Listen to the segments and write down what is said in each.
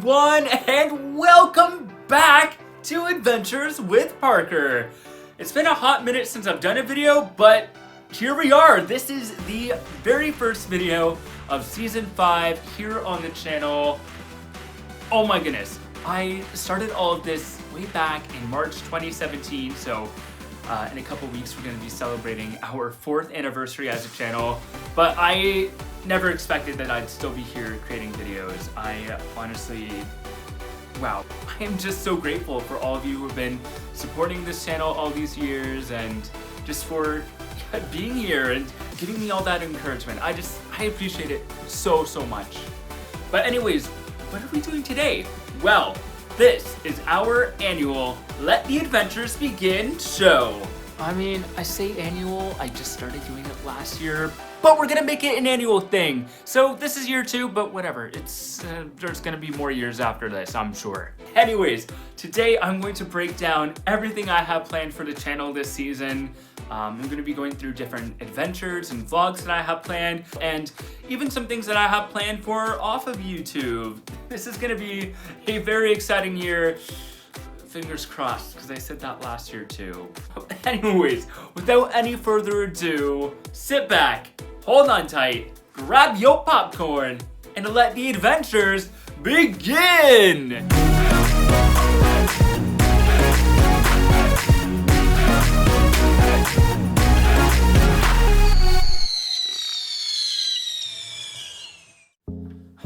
everyone, and welcome back to Adventures with Parker. It's been a hot minute since I've done a video, but here we are. This is the very first video of Season 5 here on the channel. Oh my goodness. I started all of this way back in March 2017, so in a couple weeks we're going to be celebrating our 4th anniversary as a channel, but I never expected that I'd still be here creating videos. I honestly, wow, I am just so grateful for all of you who have been supporting this channel all these years and just for being here and giving me all that encouragement. I appreciate it so much. But anyways, what are we doing today? Well, this is our annual Let the Adventures Begin show. I mean, I say annual, I just started doing it last year, but we're gonna make it an annual thing. So this is year 2, but whatever. There's gonna be more years after this, I'm sure. Anyways, today I'm going to break down everything I have planned for the channel this season. I'm going to be going through different adventures and vlogs that I have planned, and even some things that I have planned for off of YouTube. This is going to be a very exciting year. Fingers crossed, because I said that last year too. Anyways, without any further ado, sit back, hold on tight, grab your popcorn, and let the adventures begin!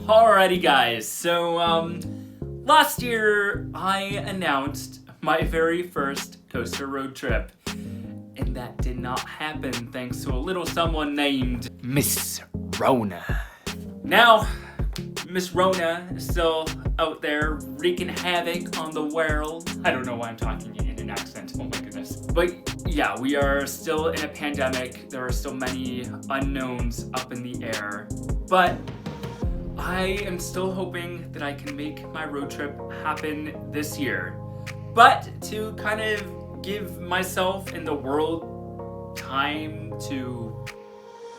Alrighty guys, so last year I announced my very first coaster road trip, and that did not happen thanks to a little someone named Miss Rona. Now, Miss Rona is still out there wreaking havoc on the world. I don't know why I'm talking in an accent, oh my goodness. But yeah, we are still in a pandemic. There are still many unknowns up in the air, but I am still hoping that I can make my road trip happen this year. But to kind of give myself and the world time to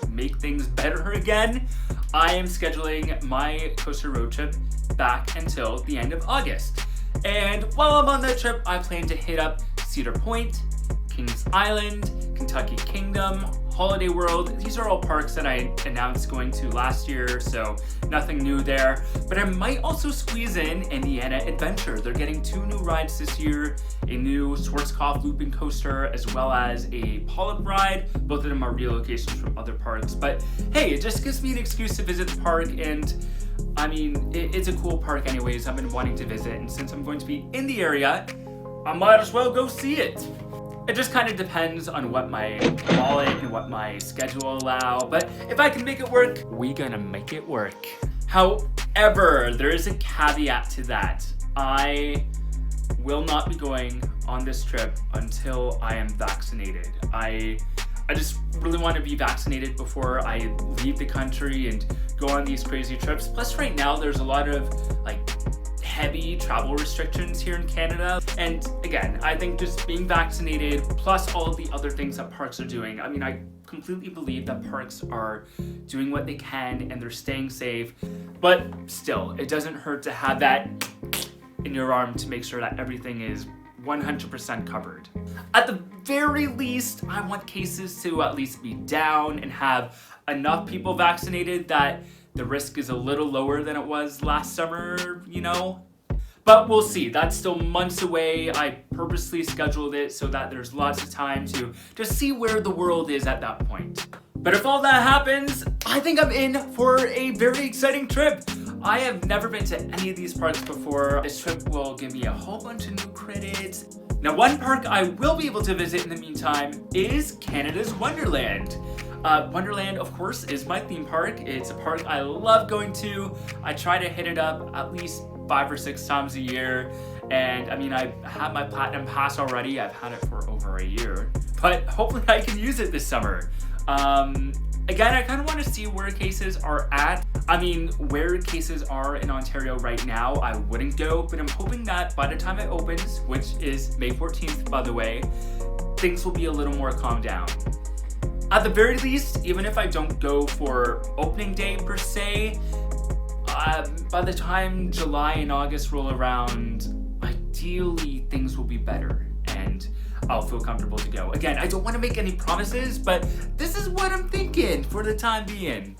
make things better again, I am scheduling my coaster road trip back until the end of August. And while I'm on that trip, I plan to hit up Cedar Point, Kings Island, Kentucky Kingdom, Holiday World. These are all parks that I announced going to last year, so nothing new there. But I might also squeeze in Indiana Adventure. They're getting 2 new rides this year, a new Schwarzkopf looping coaster, as well as a Polyp ride. Both of them are relocations from other parks. But hey, it just gives me an excuse to visit the park, and I mean, it's a cool park anyways. I've been wanting to visit, and since I'm going to be in the area, I might as well go see it. It just kind of depends on what my wallet and what my schedule allow, but if I can make it work, we gonna make it work. However, there is a caveat to that. I will not be going on this trip until I am vaccinated. I just really want to be vaccinated before I leave the country and go on these crazy trips. Plus right now there's a lot of heavy travel restrictions here in Canada. And again, I think just being vaccinated plus all of the other things that parks are doing, I mean, I completely believe that parks are doing what they can and they're staying safe, but still, it doesn't hurt to have that in your arm to make sure that everything is 100% covered. At the very least, I want cases to at least be down and have enough people vaccinated that the risk is a little lower than it was last summer, you know? But we'll see. That's still months away. I purposely scheduled it so that there's lots of time to just see where the world is at that point. But if all that happens, I think I'm in for a very exciting trip. I have never been to any of these parks before. This trip will give me a whole bunch of new credits. Now, one park I will be able to visit in the meantime is Canada's Wonderland. Wonderland, of course, is my theme park. It's a park I love going to. I try to hit it up at least 5 or 6 times a year. And I mean, I have my Platinum Pass already. I've had it for over a year, but hopefully I can use it this summer. Again, I kind of want to see where cases are at. I mean, where cases are in Ontario right now, I wouldn't go, but I'm hoping that by the time it opens, which is May 14th, by the way, things will be a little more calmed down. At the very least, even if I don't go for opening day per se, by the time July and August roll around, ideally things will be better and I'll feel comfortable to go. Again, I don't want to make any promises, but this is what I'm thinking for the time being.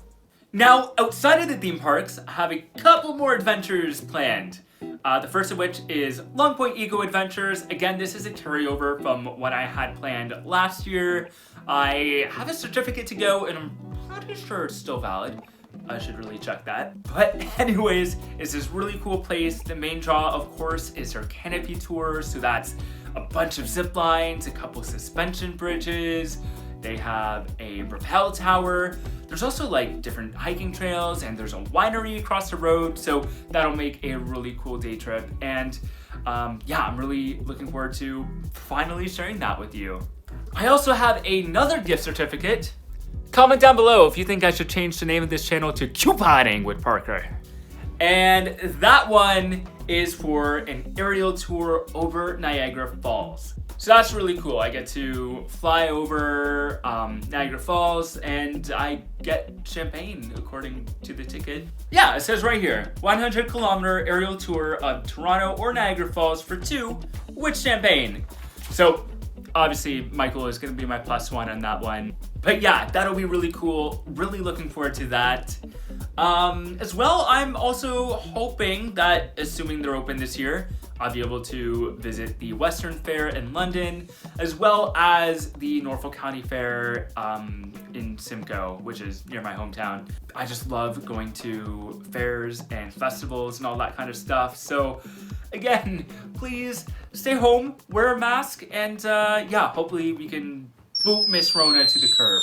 Now, outside of the theme parks, I have a couple more adventures planned. The first of which is Long Point Eco Adventures. Again, this is a carryover from what I had planned last year. I have a certificate to go, and I'm pretty sure it's still valid. I should really check that. But anyways, it's this really cool place. The main draw, of course, is their canopy tour. So that's a bunch of zip lines, a couple suspension bridges. They have a rappel tower. There's also like different hiking trails, and there's a winery across the road. So that'll make a really cool day trip. And yeah, I'm really looking forward to finally sharing that with you. I also have another gift certificate. Comment down below if you think I should change the name of this channel to Couponing with Parker. And that one is for an aerial tour over Niagara Falls. So that's really cool. I get to fly over Niagara Falls and I get champagne according to the ticket. Yeah, it says right here, 100-kilometer aerial tour of Toronto or Niagara Falls for 2 with champagne. So obviously Michael is gonna be my +1 on that one. But yeah, that'll be really cool. Really looking forward to that. As well, I'm also hoping that, assuming they're open this year, I'll be able to visit the Western Fair in London, as well as the Norfolk County Fair in Simcoe, which is near my hometown. I just love going to fairs and festivals and all that kind of stuff. So again, please stay home, wear a mask, and yeah, hopefully we can boot Miss Rona to the curb.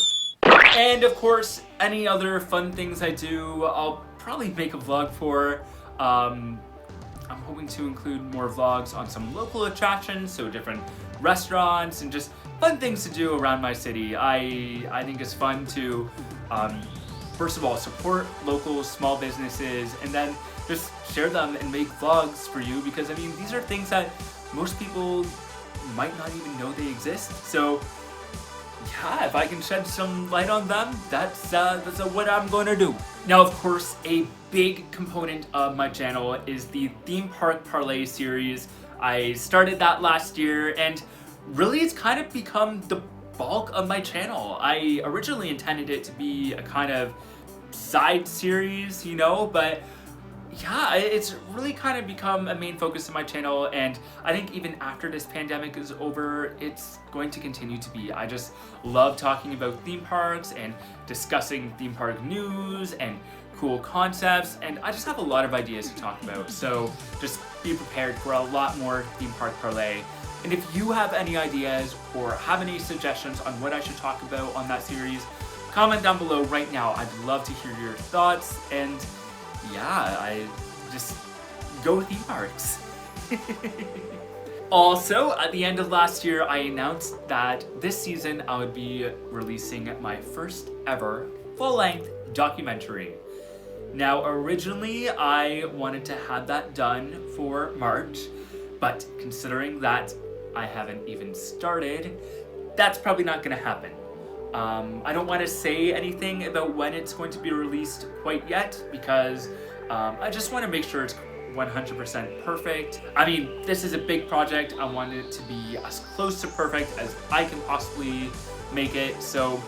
And of course, any other fun things I do, I'll probably make a vlog for. I'm hoping to include more vlogs on some local attractions, so different restaurants and just fun things to do around my city. I think it's fun to, first of all, support local small businesses and then just share them and make vlogs for you, because I mean, these are things that most people might not even know they exist. So yeah, if I can shed some light on them, that's what I'm gonna do. Now, of course, a big component of my channel is the Theme Park Parlay series. I started that last year, and really it's kind of become the bulk of my channel. I originally intended it to be a kind of side series, you know, but yeah, it's really kind of become a main focus of my channel, and I think even after this pandemic is over, it's going to continue to be. I just love talking about theme parks and discussing theme park news and cool concepts, and I just have a lot of ideas to talk about, so just be prepared for a lot more Theme Park Parlay. And if you have any ideas or have any suggestions on what I should talk about on that series, comment down below right now. I'd love to hear your thoughts, and yeah, I just go with theme parks. Also, at the end of last year, I announced that this season I would be releasing my first ever full-length documentary. Now, originally, I wanted to have that done for March, but considering that I haven't even started, that's probably not gonna happen. I don't want to say anything about when it's going to be released quite yet, because I just want to make sure it's 100% perfect. I mean, this is a big project. I want it to be as close to perfect as I can possibly make it, so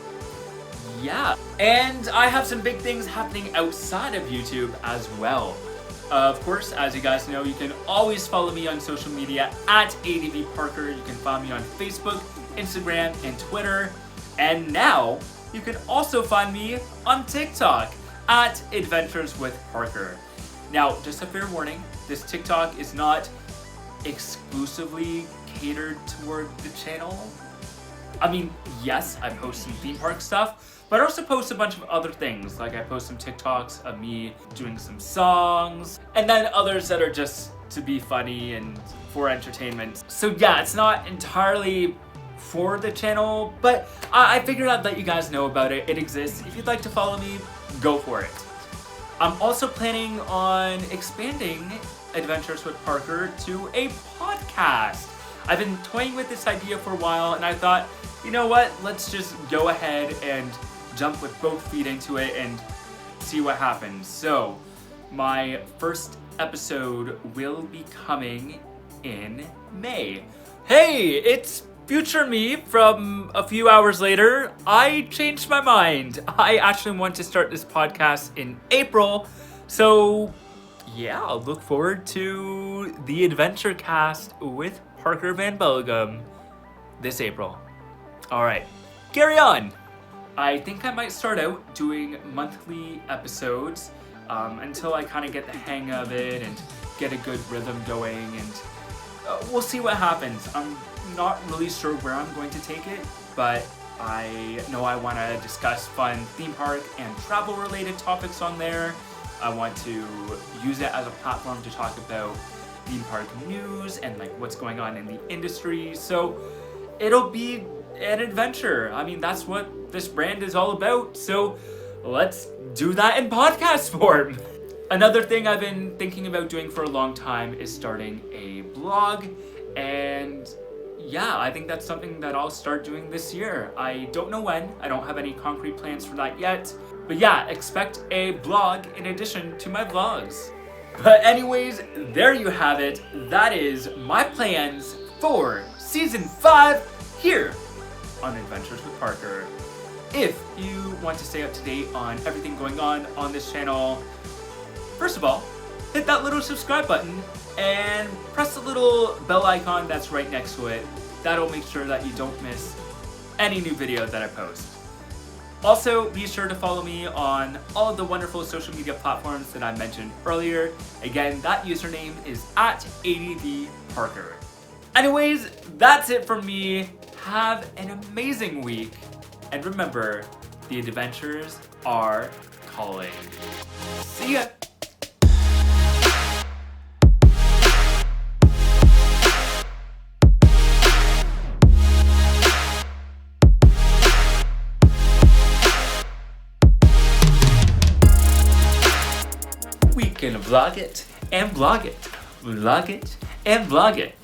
yeah. And I have some big things happening outside of YouTube as well. Of course, as you guys know, you can always follow me on social media at ADVParker. You can find me on Facebook, Instagram, and Twitter. And now, you can also find me on TikTok at Adventures with Parker. Now, just a fair warning, this TikTok is not exclusively catered toward the channel. I mean, yes, I post some theme park stuff, but I also post a bunch of other things. Like I post some TikToks of me doing some songs, and then others that are just to be funny and for entertainment. So yeah, it's not entirely for the channel, but I figured I'd let you guys know about it. It exists. If you'd like to follow me, go for it. I'm also planning on expanding Adventures with Parker to a podcast. I've been toying with this idea for a while, and I thought, you know what, let's just go ahead and jump with both feet into it and see what happens. So my first episode will be coming in May. Hey, it's future me from a few hours later. I changed my mind. I actually want to start this podcast in April. So yeah, I'll look forward to the Adventure Cast with Parker Van Belleghem this April. All right, carry on. I think I might start out doing monthly episodes until I kind of get the hang of it and get a good rhythm going, and we'll see what happens. I'm not really sure where I'm going to take it, but I know I want to discuss fun theme park and travel related topics on there. I want to use it as a platform to talk about theme park news and like what's going on in the industry. So it'll be an adventure. I mean, that's what this brand is all about. So let's do that in podcast form. Another thing I've been thinking about doing for a long time is starting a blog, and yeah, I think that's something that I'll start doing this year. I don't know when. I don't have any concrete plans for that yet. But yeah, expect a blog in addition to my vlogs. But anyways, there you have it. That is my plans for season 5 here on Adventures with Parker. If you want to stay up to date on everything going on this channel, first of all, hit that little subscribe button and press the little bell icon that's right next to it. That'll make sure that you don't miss any new videos that I post. Also, be sure to follow me on all of the wonderful social media platforms that I mentioned earlier. Again, that username is @ADVParker. Anyways, that's it from me. Have an amazing week. And remember, the adventures are calling. See ya! We can vlog it and vlog it, vlog it and vlog it.